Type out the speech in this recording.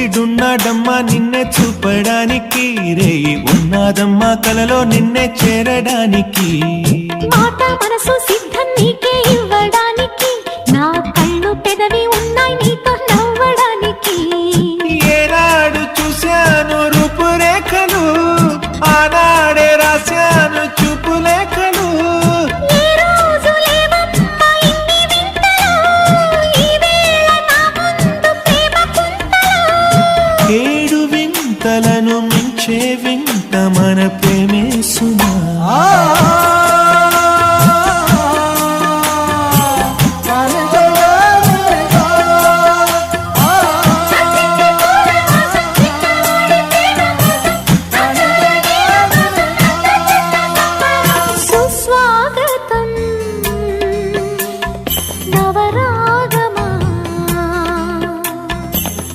సూర్యుడున్నాడమ్మా నిన్నే చూపడానికి, రేయి ఉన్నాదమ్మా కలలో నిన్నే చేరడానికి. మాట మనసు సిద్ధం నీకే ఇవ్వడానికి, నా కళ్ళు పెదవి ఉన్నాయి నీతో నవ్వడానికి. ఏనాడు చూశాను రూపురేఖలు, ఆనాడే రాశాను చూపులేఖలు. ఏ రోజు లేవమ్మా ఇన్ని వింతలు, ఈ వేళ నా ముందు ప్రేమ కుంతలు. ఏడు వింతలను మించే వింత